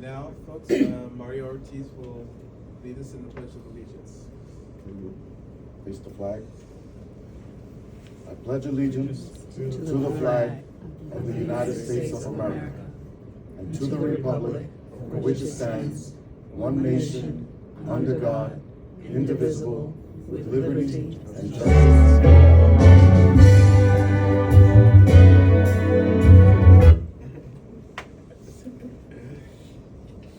Now, folks, Mario Ortiz will lead us in the Pledge of Allegiance. Face the flag. I pledge allegiance to the flag of the United States of America and to the republic for which it stands, one nation, under God, indivisible, with liberty and justice for all.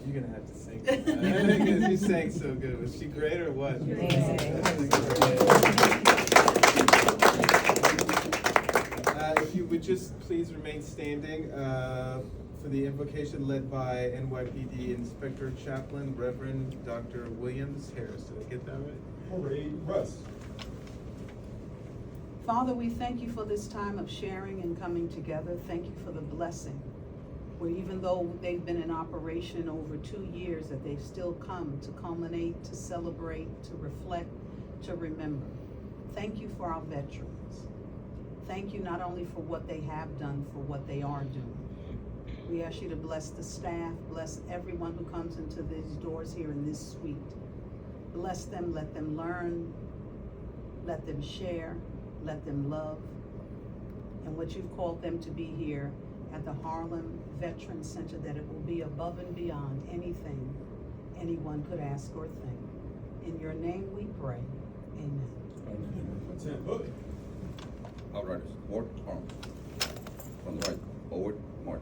You're gonna have to sing. Because you sang so good. Was she great or what? If you would just please remain standing for the invocation led by NYPD Inspector Chaplain Reverend Dr. Williams Harris. Did I get that right? Hooray, Russ. Father, we thank you for this time of sharing and coming together. Thank you for the blessing, where even though they've been in operation over 2 years, that they've still come to culminate, to celebrate, to reflect, to remember. Thank you for our veterans. Thank you not only for what they have done, for what they are doing. We ask you to bless the staff, bless everyone who comes into these doors here in this suite. Bless them, let them learn, let them share, let them love. And what you've called them to be here at the Harlem Veterans Center, that it will be above and beyond anything anyone could ask or think. In your name we pray, amen. Lieutenant Hook. Outriders, forward, arm. From the right, forward, march.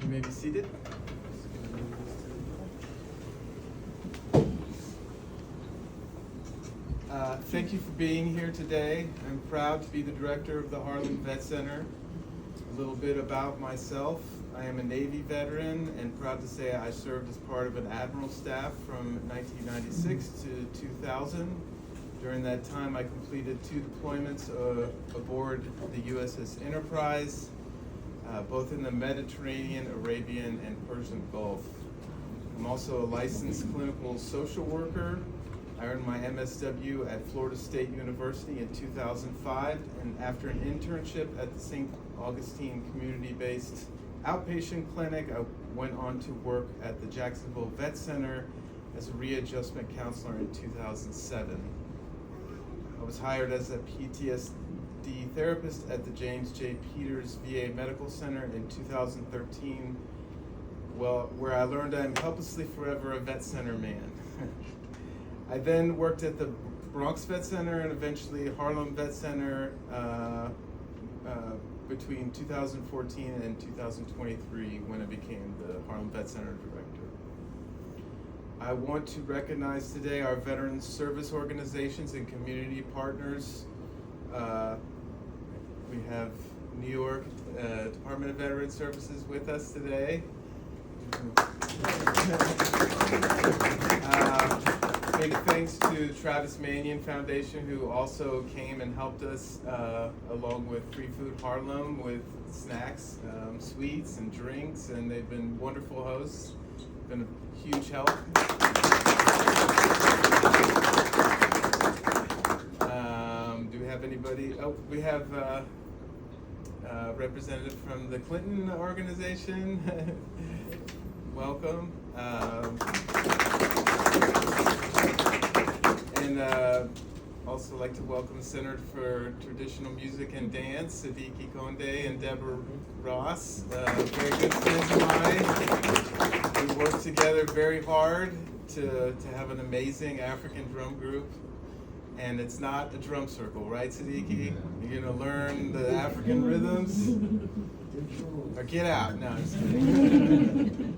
You may be seated. Thank you for being here today. I'm proud to be the director of the Harlem Vet Center. A little bit about myself. I am a Navy veteran and proud to say I served as part of an admiral staff from 1996 to 2000. During that time, I completed 2 deployments aboard the USS Enterprise, both in the Mediterranean, Arabian, and Persian Gulf. I'm also a licensed clinical social worker. I earned my MSW at Florida State University in 2005, and after an internship at the St. Augustine community-based outpatient clinic, I went on to work at the Jacksonville Vet Center as a readjustment counselor in 2007. I was hired as a PTSD therapist at the James J. Peters VA Medical Center in 2013, where I learned I'm helplessly forever a vet center man. I then worked at the Bronx Vet Center and eventually Harlem Vet Center between 2014 and 2023 when I became the Harlem Vet Center director. I want to recognize today our veteran service organizations and community partners We have New York Department of Veteran Services with us today. Big thanks to Travis Manion Foundation, who also came and helped us along with Free Food Harlem with snacks, sweets, and drinks, and they've been wonderful hosts. Been a huge help. Do we have anybody? Oh, we have a representative from the Clinton organization. Welcome. And also like to welcome Center for Traditional Music and Dance, Siddiqui Konde and Deborah Ross, very good friends of mine. We work together very hard to have an amazing African drum group. And it's not a drum circle, right, Siddiqui? You're gonna learn the African rhythms? Or get out, no, I'm just kidding.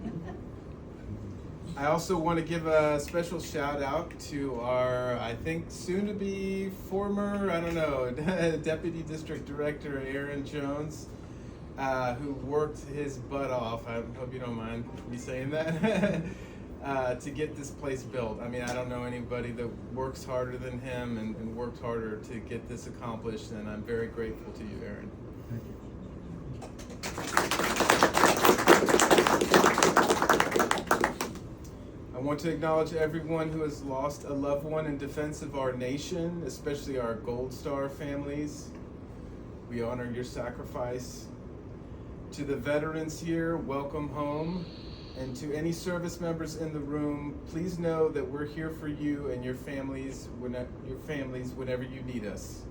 I also want to give a special shout out to our, I think, soon to be former, I don't know, Deputy District Director Aaron Jones, who worked his butt off. I hope you don't mind me saying that. To get this place built. I mean, I don't know anybody that works harder than him and worked harder to get this accomplished, and I'm very grateful to you, Aaron. I want to acknowledge everyone who has lost a loved one in defense of our nation, especially our Gold Star families. We honor your sacrifice. To the veterans here, welcome home. And to any service members in the room, please know that we're here for you and your families whenever you need us.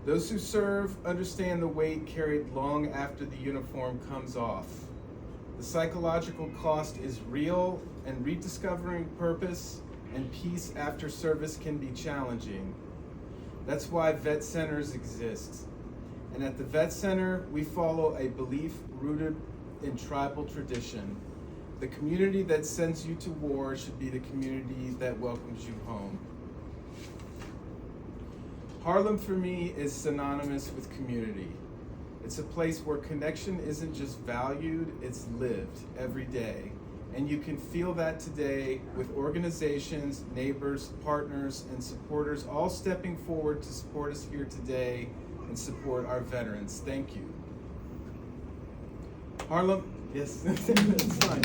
Those who serve understand the weight carried long after the uniform comes off. The psychological cost is real, and rediscovering purpose and peace after service can be challenging. That's why vet centers exist. And at the Vet Center, we follow a belief rooted in tribal tradition. The community that sends you to war should be the community that welcomes you home. Harlem for me is synonymous with community. It's a place where connection isn't just valued, it's lived every day. And you can feel that today with organizations, neighbors, partners, and supporters all stepping forward to support us here today and support our veterans. Thank you. Harlem, yes, that's fine.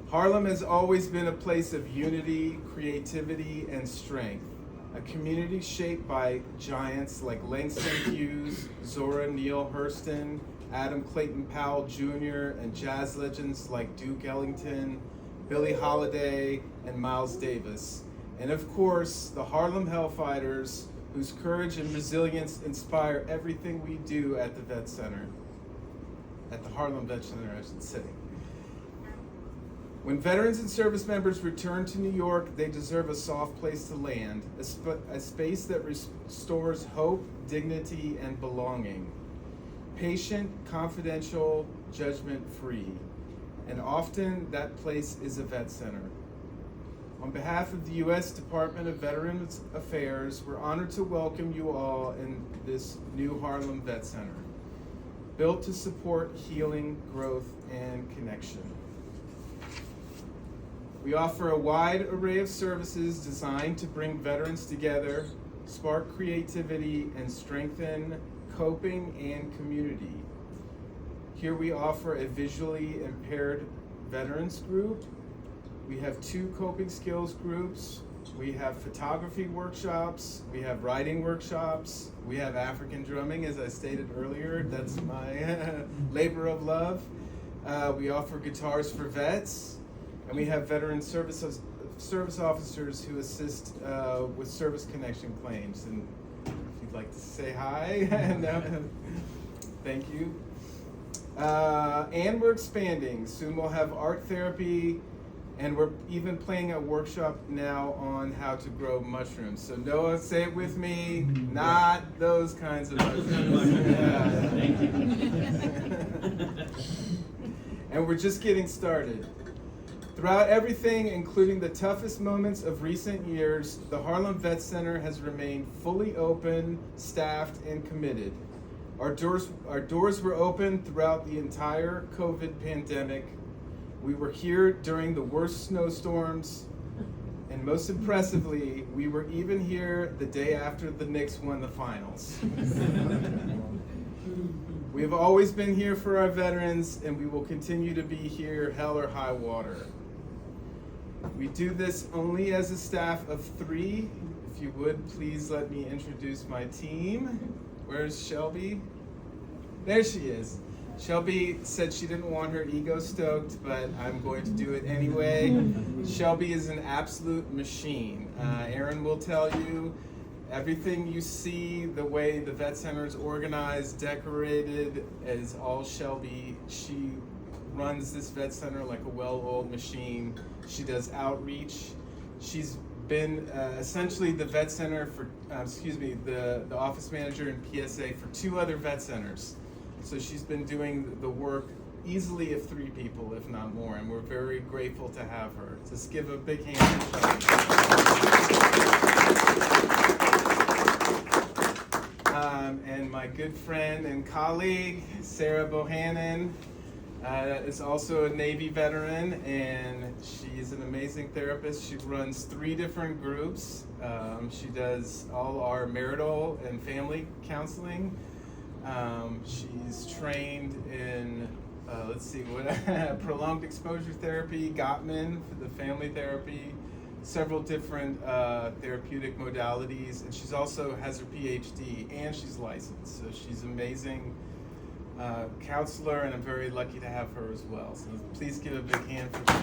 Harlem has always been a place of unity, creativity, and strength. A community shaped by giants like Langston Hughes, Zora Neale Hurston, Adam Clayton Powell Jr., and jazz legends like Duke Ellington, Billie Holiday, and Miles Davis. And of course, the Harlem Hellfighters, whose courage and resilience inspire everything we do at the Vet Center. At the Harlem Vet Center, I should say. When veterans and service members return to New York, they deserve a soft place to land, a space that restores hope, dignity, and belonging. Patient, confidential, judgment-free. And often that place is a Vet Center. On behalf of the U.S. Department of Veterans Affairs, we're honored to welcome you all in this new Harlem Vet Center, built to support healing, growth, and connection. We offer a wide array of services designed to bring veterans together, spark creativity, and strengthen coping and community. Here we offer a visually impaired veterans group. We have 2 coping skills groups. We have photography workshops. We have writing workshops. We have African drumming, as I stated earlier. That's my labor of love. We offer guitars for vets. And we have veteran service officers who assist with service connection claims. And if you'd like to say hi, thank you. And we're expanding. Soon we'll have art therapy, and we're even planning a workshop now on how to grow mushrooms. So Noah, say it with me, not those kinds of mushrooms. Yeah. Thank you. And we're just getting started. Throughout everything, including the toughest moments of recent years, the Harlem Vet Center has remained fully open, staffed, and committed. Our doors were open throughout the entire COVID pandemic. We were here during the worst snowstorms, and most impressively, we were even here the day after the Knicks won the finals. We have always been here for our veterans, and we will continue to be here, hell or high water. We do this only as a staff of 3. If you would, please let me introduce my team. Where's Shelby? There she is. Shelby said she didn't want her ego stoked, but I'm going to do it anyway. Shelby is an absolute machine. Aaron will tell you, everything you see, the way the Vet Center is organized, decorated, is all Shelby. She runs this Vet Center like a well-oiled machine. She does outreach. She's been essentially the Vet Center for, the office manager in PSA for 2 other Vet Centers. So she's been doing the work easily of 3 people, if not more, and we're very grateful to have her. Just give a big hand to Shelby. And my good friend and colleague, Sarah Bohannon, is also a Navy veteran, and she's an amazing therapist. She runs 3 different groups. She does all our marital and family counseling. She's trained in, prolonged exposure therapy, Gottman for the family therapy, several different therapeutic modalities, and she's also has her PhD and she's licensed. So she's amazing counselor, and I'm very lucky to have her as well. So please give a big hand for her.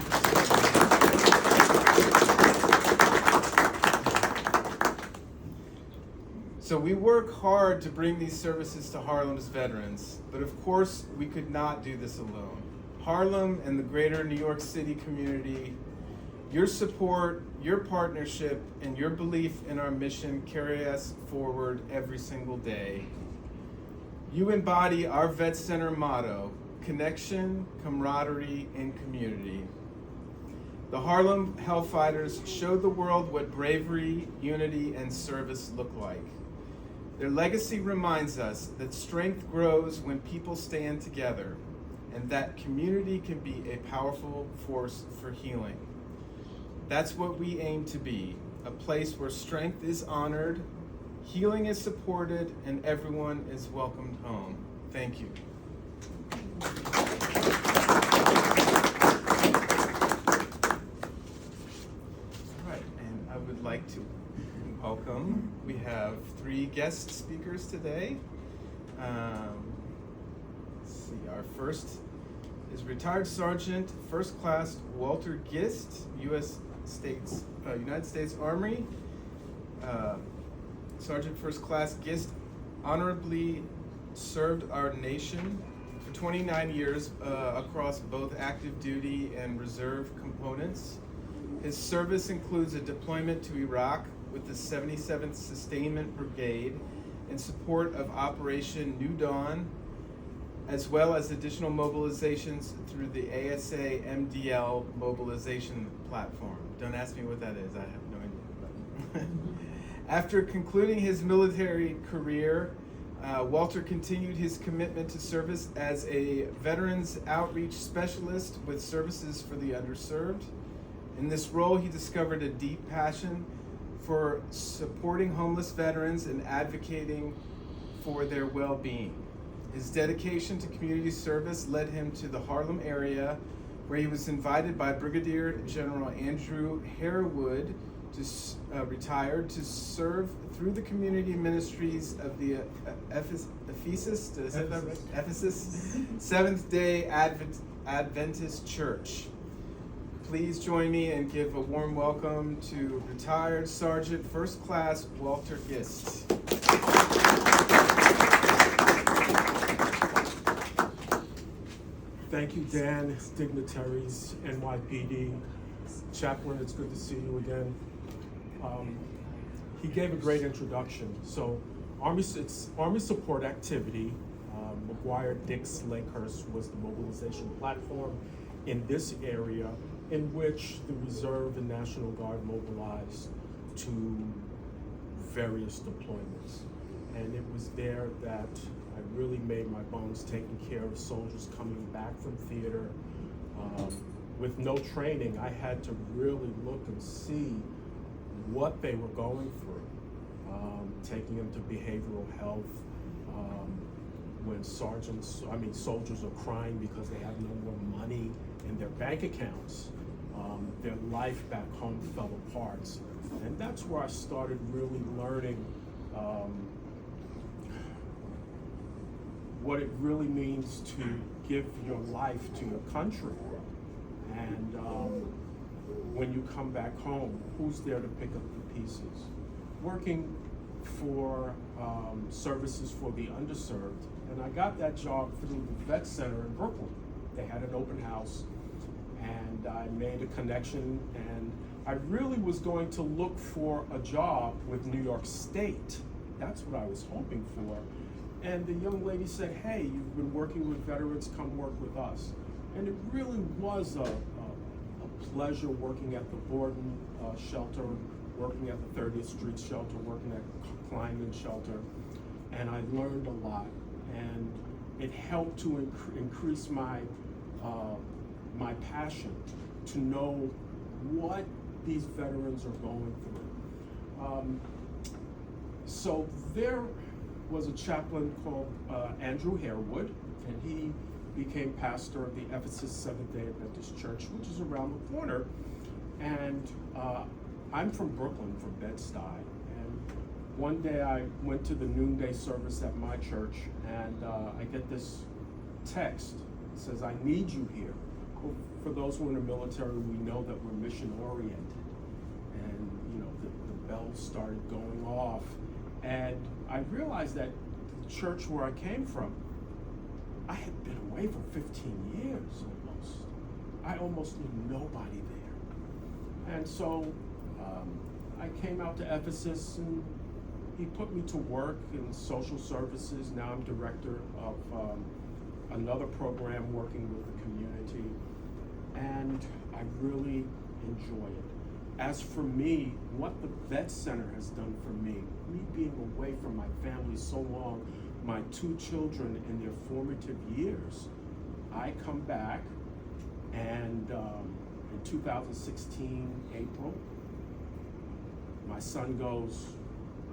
So we work hard to bring these services to Harlem's veterans, but of course we could not do this alone. Harlem and the greater New York City community, your support, your partnership, and your belief in our mission carry us forward every single day. You embody our Vet Center motto: connection, camaraderie, and community. The Harlem Hellfighters showed the world what bravery, unity, and service look like. Their legacy reminds us that strength grows when people stand together, and that community can be a powerful force for healing. That's what we aim to be, a place where strength is honored, healing is supported, and everyone is welcomed home. Thank you. All right, and I would like to welcome. We have 3 guest speakers today. Let's see, our first is retired Sergeant First Class Walter Gist, United States Army. Sergeant First Class Gist honorably served our nation for 29 years across both active duty and reserve components. His service includes a deployment to Iraq with the 77th Sustainment Brigade in support of Operation New Dawn, as well as additional mobilizations through the ASA MDL mobilization platform. Don't ask me what that is, I have no idea. After concluding his military career, Walter continued his commitment to service as a Veterans Outreach Specialist with services for the underserved. In this role, he discovered a deep passion for supporting homeless veterans and advocating for their well-being. His dedication to community service led him to the Harlem area, where he was invited by Brigadier General Andrew Harewood, retired, to serve through the community ministries of the Ephesus Seventh-day Adventist Church. Please join me and give a warm welcome to retired Sergeant First Class Walter Gist. Thank you, Dan, dignitaries, NYPD, Chaplain, it's good to see you again. He gave a great introduction. So Army Support Activity, McGuire Dix Lakehurst was the mobilization platform in this area in which the Reserve and National Guard mobilized to various deployments. And it was there that I really made my bones taking care of soldiers coming back from theater. With no training, I had to really look and see what they were going through, taking them to behavioral health, when soldiers are crying because they have no more money in their bank accounts. Their life back home fell apart. And that's where I started really learning what it really means to give your life to your country. And when you come back home, who's there to pick up the pieces? Working for services for the underserved. And I got that job through the Vet Center in Brooklyn. They had an open house, and I made a connection, and I really was going to look for a job with New York State. That's what I was hoping for. And the young lady said, hey, you've been working with veterans, come work with us. And it really was a pleasure working at the Borden shelter, working at the 30th Street shelter, working at Kleinman shelter. And I learned a lot. And it helped to increase my my passion to know what these veterans are going through. So there was a chaplain called Andrew Harewood, and he became pastor of the Ephesus Seventh-day Adventist Church, which is around the corner. And I'm from Brooklyn, from Bed-Stuy. And one day I went to the noonday service at my church, and I get this text. It says, I need you here. Well, for those who are in the military, we know that we're mission-oriented. And, you know, the bells started going off. And I realized that the church where I came from, I had been away for 15 years almost. I almost knew nobody there. And so I came out to Ephesus, and he put me to work in social services. Now I'm director of another program working with the community, and I really enjoy it. As for me, what the Vet Center has done for me being away from my family so long, my two children in their formative years, I come back, and in 2016, April, my son goes,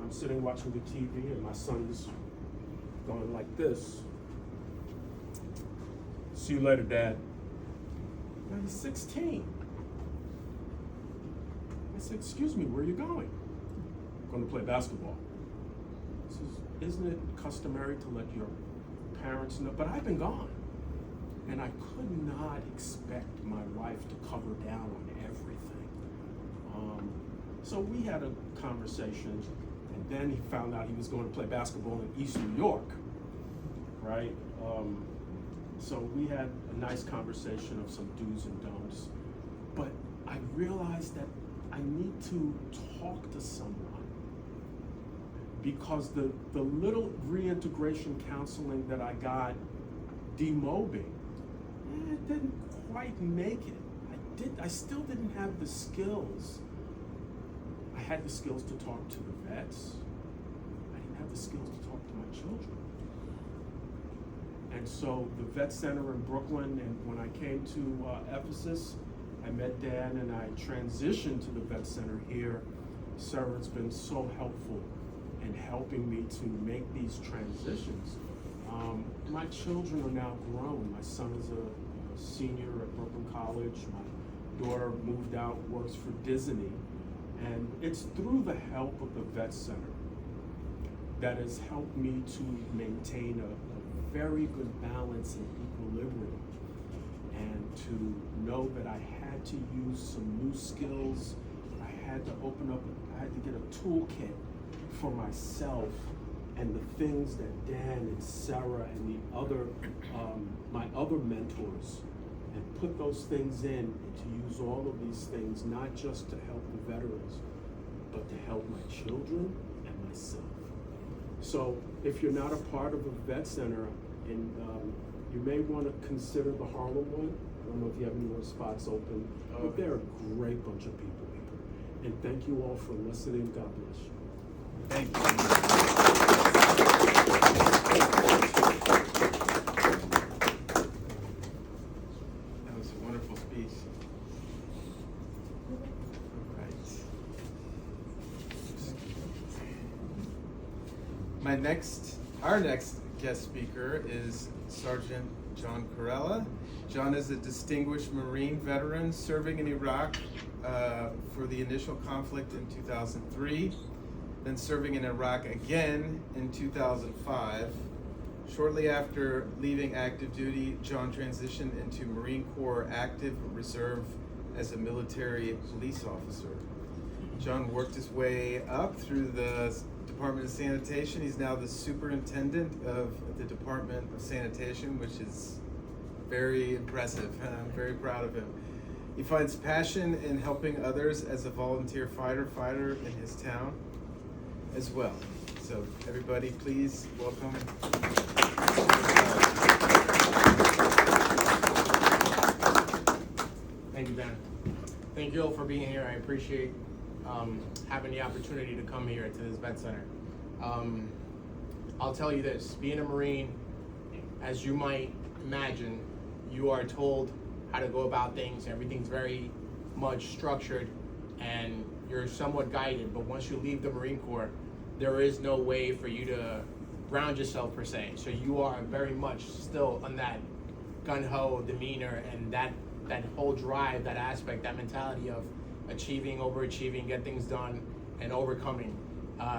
I'm sitting watching the TV, and my son is going like this. See you later, Dad. Now he's 16. I said, excuse me, where are you going? I'm going to play basketball. He says, isn't it customary to let your parents know? But I've been gone. And I could not expect my wife to cover down on everything. So we had a conversation, and then he found out he was going to play basketball in East New York, right? So we had a nice conversation of some do's and don'ts. But I realized that I need to talk to someone, because the little reintegration counseling that I got demobbing, it didn't quite make it. I still didn't have the skills. I had the skills to talk to the vets. I didn't have the skills to talk to my children. And so the Vet Center in Brooklyn, and when I came to Ephesus, I met Dan, and I transitioned to the Vet Center here. Sarah's been so helpful in helping me to make these transitions. My children are now grown. My son is a senior at Brooklyn College. My daughter moved out, works for Disney. And it's through the help of the Vet Center that has helped me to maintain a very good balance and equilibrium, and to know that I had to use some new skills. I had to get a toolkit for myself, and the things that Dan and Sarah and the other, my other mentors, and put those things in, and to use all of these things, not just to help the veterans, but to help my children and myself. So if you're not a part of a Vet Center, and you may want to consider the Harlem one, I don't know if you have any more spots open, but they're a great bunch of people here. And thank you all for listening. God bless you. Thank you. That was a wonderful speech. All right. Our next guest speaker is Sergeant John Corella. John is a distinguished Marine veteran serving in Iraq for the initial conflict in 2003, then serving in Iraq again in 2005. Shortly after leaving active duty, John transitioned into Marine Corps active reserve as a military police officer. John worked his way up through the Department of Sanitation. He's now the superintendent of the Department of Sanitation, which is very impressive. I'm very proud of him. He finds passion in helping others as a volunteer fighter in his town as well. So everybody, please welcome. Thank you, Ben. Thank you all for being here. I appreciate having the opportunity to come here to this vet center. I'll tell you this, being a Marine, as you might imagine, you are told how to go about things. Everything's very much structured and you're somewhat guided, but once you leave the Marine Corps, there is no way for you to ground yourself per se. So you are very much still on that gung-ho demeanor and that whole drive, that aspect, that mentality of achieving, overachieving, get things done, and overcoming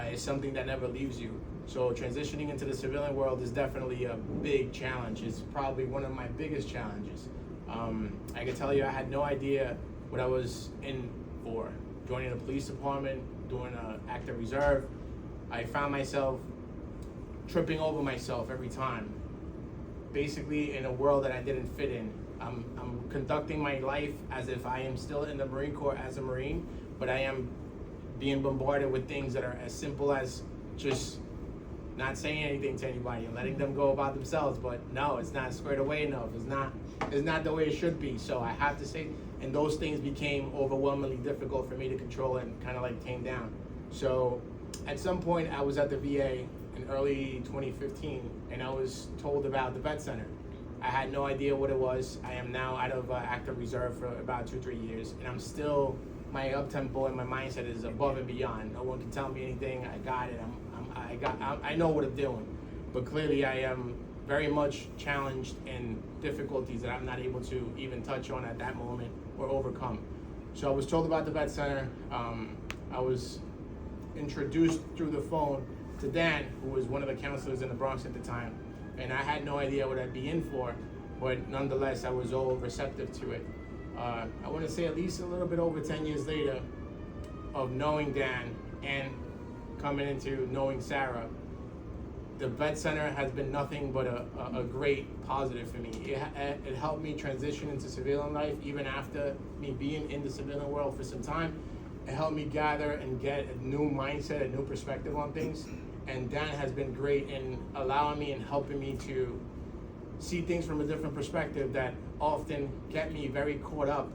is something that never leaves you. So transitioning into the civilian world is definitely a big challenge. It's probably one of my biggest challenges. I can tell you I had no idea what I was in for. Joining the police department, doing an active reserve, I found myself tripping over myself every time. Basically in a world that I didn't fit in. I'm conducting my life as if I am still in the Marine Corps as a Marine, but I am being bombarded with things that are as simple as just not saying anything to anybody and letting them go about themselves. But no, it's not squared away enough. It's not the way it should be. So I have to say, and those things became overwhelmingly difficult for me to control and kind of like tame down. So at some point I was at the VA in early 2015 and I was told about the vet center. I had no idea what it was. I am now out of active reserve for about 2-3 years, and I'm still, my up-tempo and my mindset is above and beyond. No one can tell me anything. I got it. I know what I'm doing, but clearly I am very much challenged in difficulties that I'm not able to even touch on at that moment or overcome. So I was told about the vet center. I was introduced through the phone to Dan, who was one of the counselors in the Bronx at the time. And I had no idea what I'd be in for, but nonetheless, I was all receptive to it. I want to say at least a little bit over 10 years later of knowing Dan and coming into knowing Sarah, the vet center has been nothing but a great positive for me. It helped me transition into civilian life even after me being in the civilian world for some time. It helped me gather and get a new mindset, a new perspective on things. And Dan has been great in allowing me and helping me to see things from a different perspective that often get me very caught up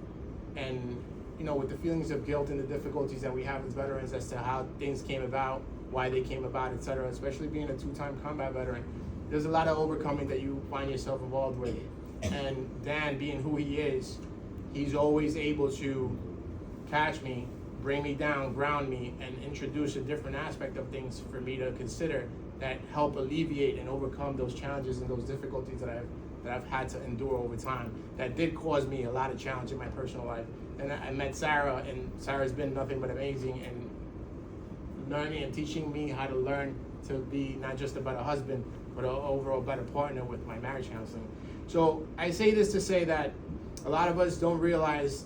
and, you know, with the feelings of guilt and the difficulties that we have as veterans as to how things came about, why they came about, etc., especially being a 2-time combat veteran. There's a lot of overcoming that you find yourself involved with. And Dan, being who he is, he's always able to catch me, bring me down, ground me, and introduce a different aspect of things for me to consider that help alleviate and overcome those challenges and those difficulties that I've had to endure over time. That did cause me a lot of challenge in my personal life. And I met Sarah, and Sarah's been nothing but amazing in learning and teaching me how to learn to be not just a better husband, but an overall better partner with my marriage counseling. So I say this to say that a lot of us don't realize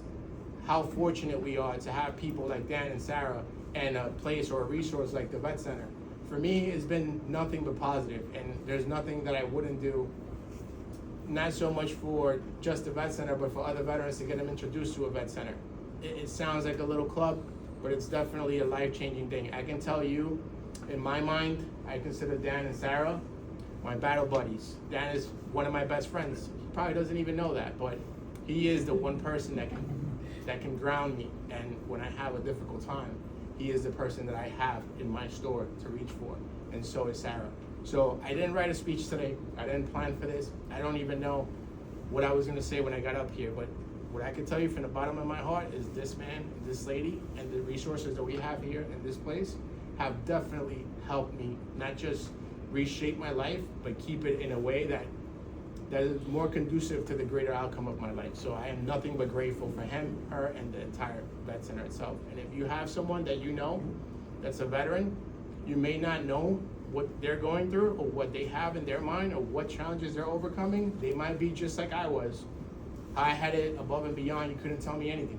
how fortunate we are to have people like Dan and Sarah and a place or a resource like the Vet Center. For me, it's been nothing but positive, and there's nothing that I wouldn't do, not so much for just the Vet Center, but for other veterans to get them introduced to a Vet Center. It sounds like a little club, but it's definitely a life-changing thing. I can tell you, in my mind, I consider Dan and Sarah my battle buddies. Dan is one of my best friends. He probably doesn't even know that, but he is the one person that can ground me, and when I have a difficult time, he is the person that I have in my store to reach for, and so is Sarah. So I didn't write a speech today. I didn't plan for this. I don't even know what I was gonna say when I got up here, but what I can tell you from the bottom of my heart is this man, this lady, and the resources that we have here in this place have definitely helped me not just reshape my life, but keep it in a way that is more conducive to the greater outcome of my life. So I am nothing but grateful for him, her, and the entire vet center itself. And if you have someone that you know that's a veteran, you may not know what they're going through or what they have in their mind or what challenges they're overcoming. They might be just like I was. I had it above and beyond, you couldn't tell me anything.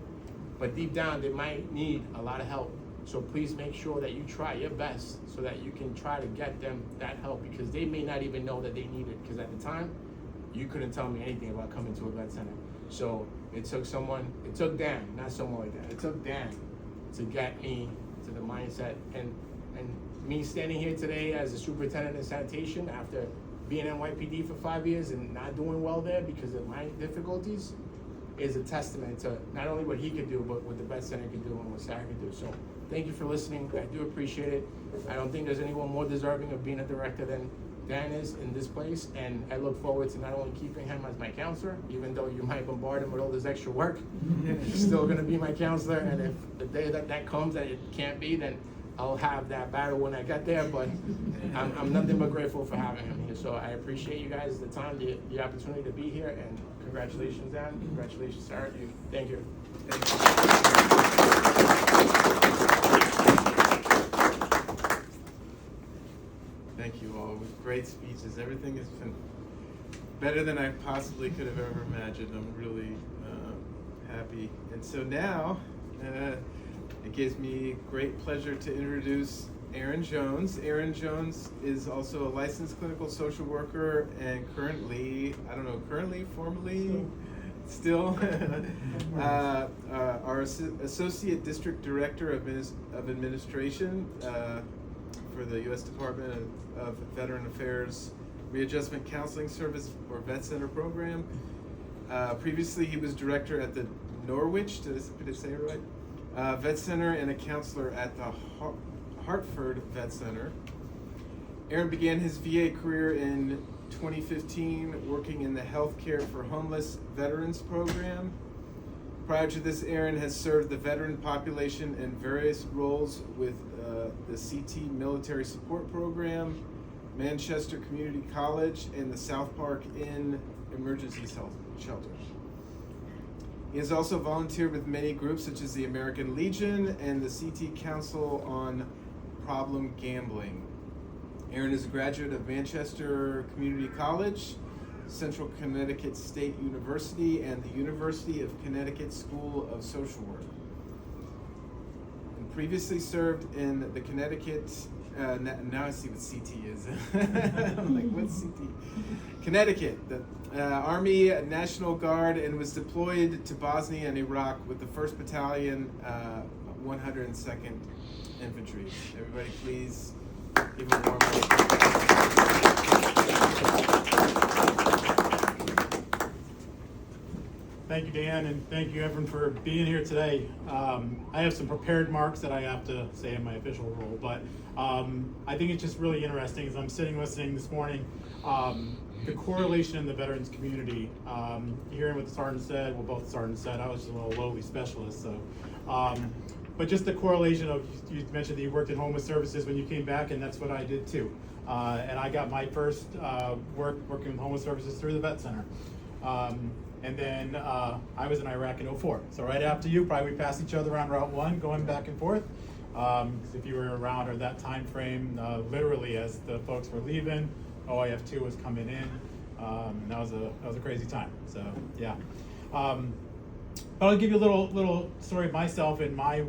But deep down, they might need a lot of help. So please make sure that you try your best so that you can try to get them that help, because they may not even know that they need it, because at the time, you couldn't tell me anything about coming to a vet center. So it took Dan, not someone like that. It took Dan to get me to the mindset. And me standing here today as a superintendent of sanitation after being in NYPD for 5 years and not doing well there because of my difficulties is a testament to not only what he could do, but what the vet center could do and what Sarah could do. So thank you for listening. I do appreciate it. I don't think there's anyone more deserving of being a director than Dan is in this place, and I look forward to not only keeping him as my counselor, even though you might bombard him with all this extra work, he's still gonna be my counselor, and if the day that comes that it can't be, then I'll have that battle when I get there, but I'm nothing but grateful for having him here. So I appreciate you guys, the time, the opportunity to be here, and congratulations, Dan, congratulations, Sarah, thank you. Thank you all. With great speeches. Everything has been better than I possibly could have ever imagined. I'm really happy. And so now, it gives me great pleasure to introduce Erin Jones. Erin Jones is also a licensed clinical social worker and formerly, still, our Associate District Director of Administration for the U.S. Department of Veteran Affairs Readjustment Counseling Service or Vet Center program. Previously, he was director at the Norwich, did I say it right? Vet Center and a counselor at the Hartford Vet Center. Erin began his VA career in 2015 working in the Healthcare for Homeless Veterans program. Prior to this, Erin has served the veteran population in various roles with the CT Military Support Program, Manchester Community College, and the South Park Inn Emergency Shelter. He has also volunteered with many groups such as the American Legion and the CT Council on Problem Gambling. Erin is a graduate of Manchester Community College, Central Connecticut State University, and the University of Connecticut School of Social Work. And previously served in the Connecticut, now I see what CT is. I'm like, what's CT? Connecticut, the Army National Guard, and was deployed to Bosnia and Iraq with the 1st Battalion, 102nd Infantry. Everybody please give a warm welcome. Thank you, Dan, and thank you, everyone, for being here today. I have some prepared marks that I have to say in my official role, but I think it's just really interesting as I'm sitting listening this morning, the correlation in the veterans community. Hearing what the sergeant said, well, both the sergeants said, I was just a little lowly specialist, so. But just the correlation of, you mentioned that you worked in homeless services when you came back, and that's what I did too. And I got my first working with homeless services through the vet center. And then I was in Iraq in 2004. So right after you, probably we passed each other on Route 1 going back and forth. Because if you were around or that time frame, literally as the folks were leaving, OIF2 was coming in. And that was a crazy time. So yeah. But I'll give you a little story of myself and my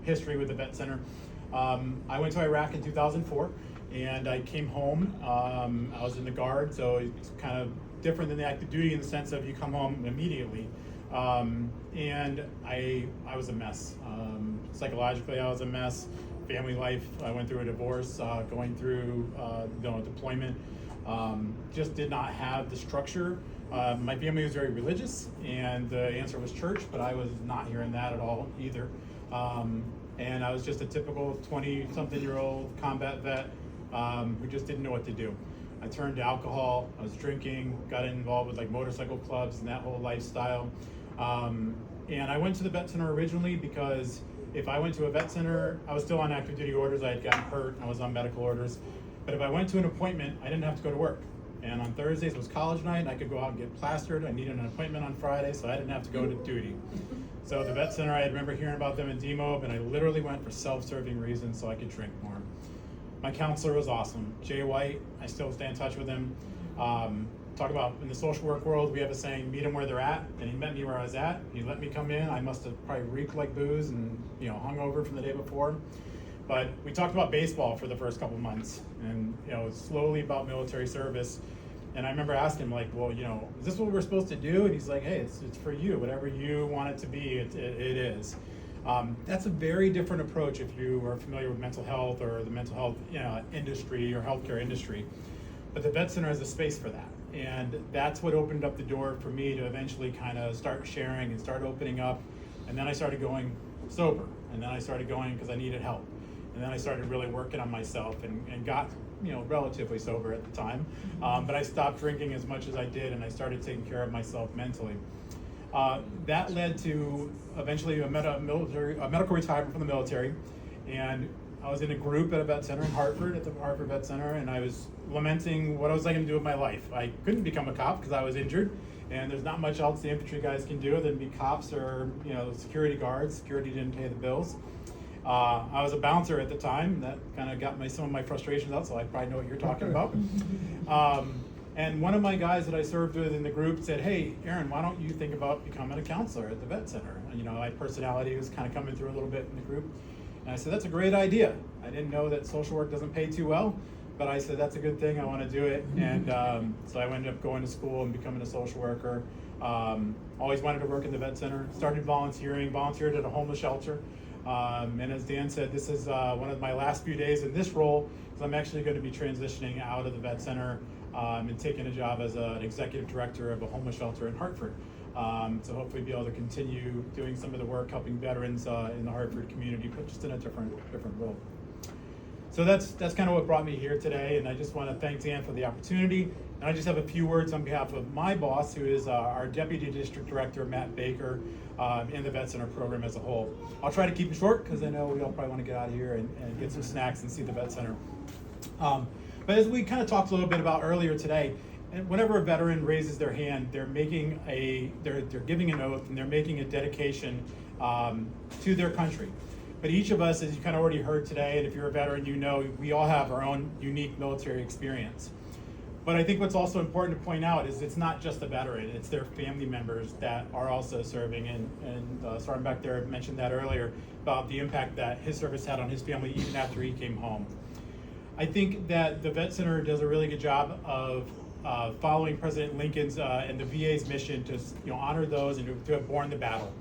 history with the vet center. I went to Iraq in 2004 and I came home. I was in the Guard, so it's kind of different than the active duty in the sense of you come home immediately. And I was a mess. Psychologically, I was a mess. family life. I went through a divorce, going through deployment. Just did not have the structure. My family was very religious, and the answer was church, but I was not hearing that at all either. And I was just a typical 20-something-year-old combat vet who just didn't know what to do. I turned to alcohol, I was drinking, got involved with like motorcycle clubs and that whole lifestyle. And I went to the vet center originally because if I went to a vet center, I was still on active duty orders, I had gotten hurt, I was on medical orders. But if I went to an appointment, I didn't have to go to work. And on Thursdays was college night, and I could go out and get plastered. I needed an appointment on Friday, so I didn't have to go to duty. So the vet center, I remember hearing about them in DMOB, and I literally went for self-serving reasons so I could drink more. My counselor was awesome. Jay White, I still stay in touch with him. Talk about in the social work world, we have a saying, meet them where they're at, and he met me where I was at. He let me come in. I must have probably reeked like booze and hung over from the day before. But we talked about baseball for the first couple months, and slowly about military service. And I remember asking him, like, well, is this what we're supposed to do? And he's like, hey, it's for you. Whatever you want it to be, it is. That's a very different approach if you are familiar with mental health or the mental health industry or healthcare industry. But the vet center is a space for that. And that's what opened up the door for me to eventually kind of start sharing and start opening up. And then I started going sober. And then I started going because I needed help. And then I started really working on myself and got relatively sober at the time. But I stopped drinking as much as I did, and I started taking care of myself mentally. That led to eventually a medical retirement from the military. And I was in a group at a vet center in Hartford, at the Hartford Vet Center, and I was lamenting what I was going to do with my life. I couldn't become a cop because I was injured, and there's not much else the infantry guys can do than be cops or security guards. Security didn't pay the bills. I was a bouncer at the time. That kind of got some of my frustrations out, so I probably know what you're talking about. And one of my guys that I served with in the group said, hey, Aaron, why don't you think about becoming a counselor at the vet center? And, my personality was kind of coming through a little bit in the group. And I said, that's a great idea. I didn't know that social work doesn't pay too well, but I said, that's a good thing. I want to do it. And so I ended up going to school and becoming a social worker. Always wanted to work in the vet center. Started volunteered at a homeless shelter. And as Dan said, this is one of my last few days in this role, because I'm actually going to be transitioning out of the vet center and taking a job as an executive director of a homeless shelter in Hartford. To hopefully be able to continue doing some of the work helping veterans in the Hartford community, but just in a different role. So that's kind of what brought me here today, and I just want to thank Dan for the opportunity. And I just have a few words on behalf of my boss, who is our Deputy District Director, Matt Baker, in the Vet Center program as a whole. I'll try to keep it short because I know we all probably want to get out of here and get some snacks and see the Vet Center. But as we kind of talked a little bit about earlier today, whenever a veteran raises their hand, they're giving an oath and they're making a dedication to their country. But each of us, as you kind of already heard today, and if you're a veteran, we all have our own unique military experience. But I think what's also important to point out is it's not just the veteran, it's their family members that are also serving. And Sergeant back there mentioned that earlier about the impact that his service had on his family even after he came home. I think that the Vet Center does a really good job of following President Lincoln's and the VA's mission to honor those and to have borne the battle.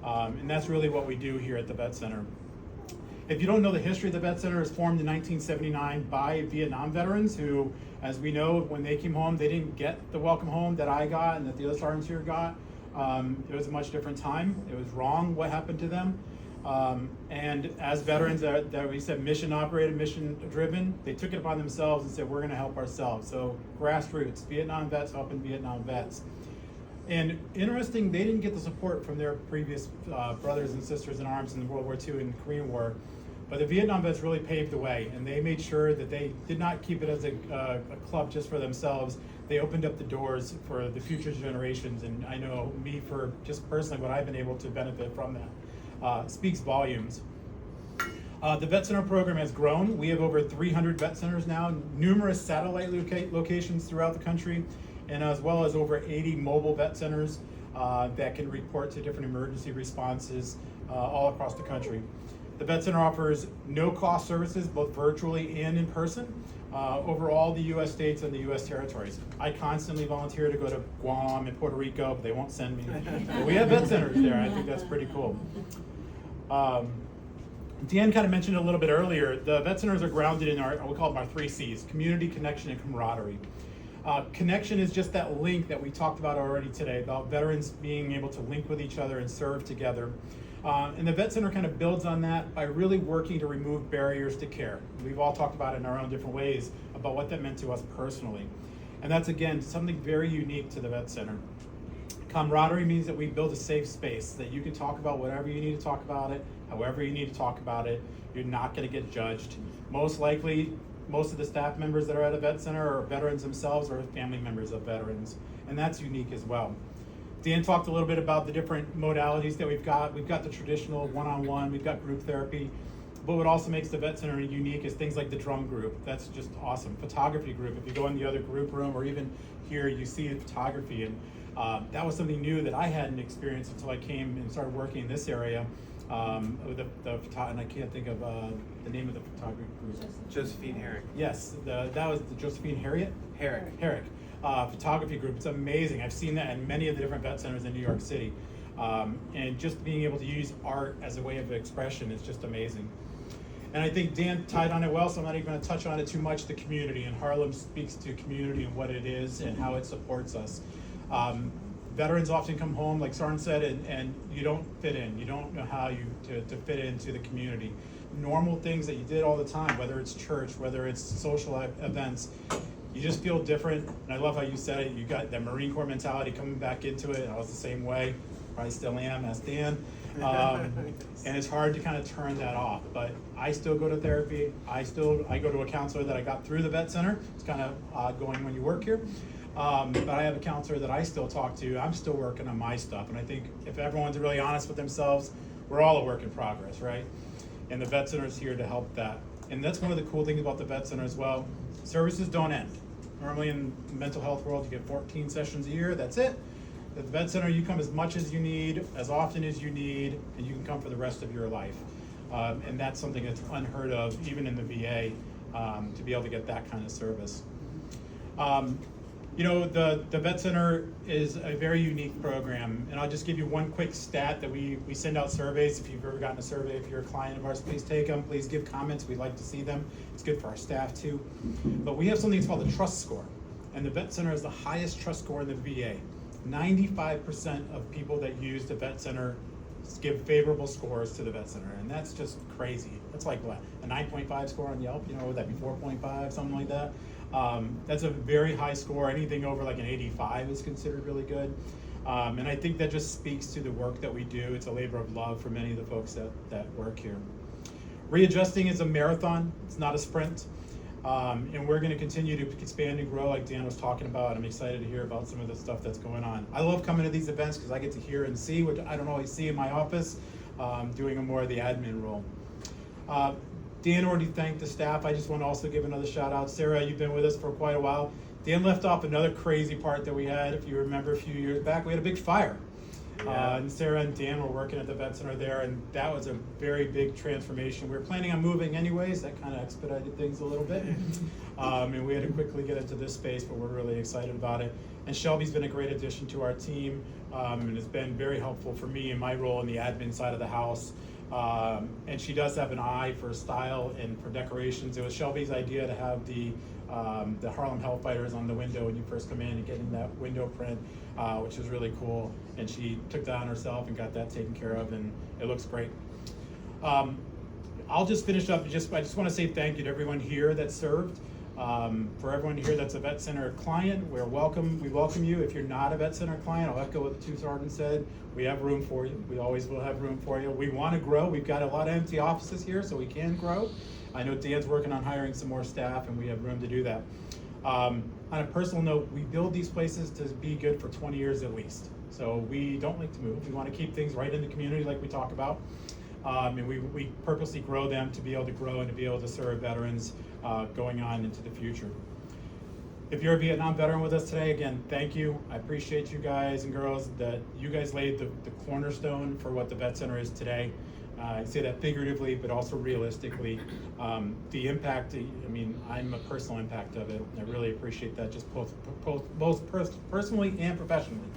And that's really what we do here at the Vet Center. If you don't know the history of the Vet Center, it was formed in 1979 by Vietnam veterans who, as we know, when they came home, they didn't get the welcome home that I got and that the other sergeants here got. It was a much different time. It was wrong what happened to them. And as veterans that we said mission operated, mission driven, they took it upon themselves and said, we're going to help ourselves. So grassroots, Vietnam vets helping Vietnam vets. And interesting, they didn't get the support from their previous brothers and sisters in arms in World War II and the Korean War. But the Vietnam vets really paved the way, and they made sure that they did not keep it as a club just for themselves. They opened up the doors for the future generations, and I know me for just personally what I've been able to benefit from that. Speaks volumes. The Vet Center program has grown. We have over 300 vet centers now, numerous satellite locations throughout the country, and as well as over 80 mobile vet centers that can report to different emergency responses all across the country. The Vet Center offers no-cost services, both virtually and in person, over all the U.S. states and the U.S. territories. I constantly volunteer to go to Guam and Puerto Rico, but they won't send me. But we have vet centers there. I think that's pretty cool. Dan kind of mentioned it a little bit earlier. The vet centers are grounded in we call them our 3 C's: community, connection, and camaraderie. Connection is just that link that we talked about already today, about veterans being able to link with each other and serve together. And the vet center kind of builds on that by really working to remove barriers to care. We've all talked about it in our own different ways about what that meant to us personally. And that's, again, something very unique to the vet center. Camaraderie means that we build a safe space, that you can talk about whatever you need to talk about it, however you need to talk about it. You're not going to get judged. Most likely, most of the staff members that are at a vet center are veterans themselves or family members of veterans, and that's unique as well. Dan talked a little bit about the different modalities that we've got. We've got the traditional one-on-one, we've got group therapy, but what also makes the vet center unique is things like the drum group. That's just awesome. Photography group. If you go in the other group room or even here, you see photography, and that was something new that I hadn't experienced until I came and started working in this area. And I can't think of the name of the photography group. Josephine Herrick. Yes, that was the Josephine Herrick photography group. It's amazing. I've seen that in many of the different vet centers in New York City. And just being able to use art as a way of expression is just amazing. And I think Dan tied on it well, so I'm not even going to touch on it too much. The community, and Harlem speaks to community and what it is and how it supports us. Veterans often come home, like Soren said, and you don't fit in. You don't know how to fit into the community. Normal things that you did all the time, whether it's church, whether it's social events, you just feel different. And I love how you said it. You got that Marine Corps mentality coming back into it. I was the same way. Probably still am, ask Dan. And it's hard to kind of turn that off. But I still go to therapy. I go to a counselor that I got through the vet center. It's kind of odd going when you work here. But I have a counselor that I still talk to. I'm still working on my stuff. And I think if everyone's really honest with themselves, we're all a work in progress, right? And the vet center is here to help that. And that's one of the cool things about the vet center as well. Services don't end. Normally in the mental health world, you get 14 sessions a year, that's it. At the vet center, you come as much as you need, as often as you need, and you can come for the rest of your life. And that's something that's unheard of, even in the VA, to be able to get that kind of service. You know, the vet center is a very unique program, and I'll just give you one quick stat that we send out surveys. If you've ever gotten a survey, if you're a client of ours, please take them. Please give comments. We'd like to see them. It's good for our staff too. But we have something that's called the trust score, and the vet center has the highest trust score in the VA. 95% of people that use the vet center give favorable scores to the vet center, and that's just crazy. That's like what, a 9.5 score on Yelp? You know, would that be 4.5, something like that? That's a very high score. Anything over like an 85 is considered really good. And I think that just speaks to the work that we do. It's a labor of love for many of the folks that work here. Readjusting is a marathon, it's not a sprint. And we're going to continue to expand and grow like Dan was talking about. I'm excited to hear about some of the stuff that's going on. I love coming to these events because I get to hear and see, which I don't always see in my office, doing more of the admin role. Dan already thanked the staff. I just want to also give another shout out. Sarah, you've been with us for quite a while. Dan left off another crazy part that we had. If you remember a few years back, we had a big fire. Yeah. And Sarah and Dan were working at the vet center there, and that was a very big transformation. We were planning on moving anyways. That kind of expedited things a little bit. And we had to quickly get into this space, but we're really excited about it. And Shelby's been a great addition to our team, and has been very helpful for me in my role in the admin side of the house. And she does have an eye for style and for decorations. It was Shelby's idea to have the Harlem Hellfighters on the window when you first come in and getting that window print, which is really cool. And she took that on herself and got that taken care of, and it looks great. I'll just finish up. I just want to say thank you to everyone here that served. For everyone here that's a vet center client, we welcome you. If you're not a vet center client, I'll echo what the two sergeants said. We have room for you. We always will have room for you. We want to grow. We've got a lot of empty offices here, so we can grow. I know Dan's working on hiring some more staff, and we have room to do that. On a personal note, we build these places to be good for 20 years at least. So we don't like to move. We want to keep things right in the community like we talk about. And we purposely grow them to be able to grow and to be able to serve veterans going on into the future. If you're a Vietnam veteran with us today, again, thank you. I appreciate you guys and girls that you guys laid the cornerstone for what the Vet Center is today. I say that figuratively, but also realistically. The impact, I mean, I'm a personal impact of it. I really appreciate that, just both personally and professionally.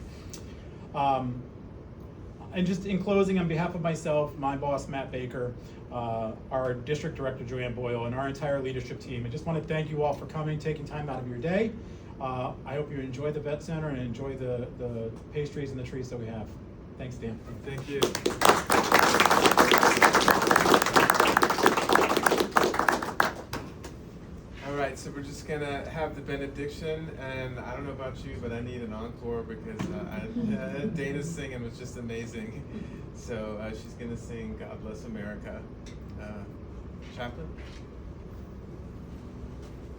And just in closing, on behalf of myself, my boss, Matt Baker, our district director, Joanne Boyle, and our entire leadership team, I just want to thank you all for coming, taking time out of your day. I hope you enjoy the Vet Center and enjoy the pastries and the treats that we have. Thanks, Dan. Thank you. All right, so we're just gonna have the benediction, and I don't know about you, but I need an encore because Dana's singing was just amazing. So she's gonna sing "God Bless America." Chaplain.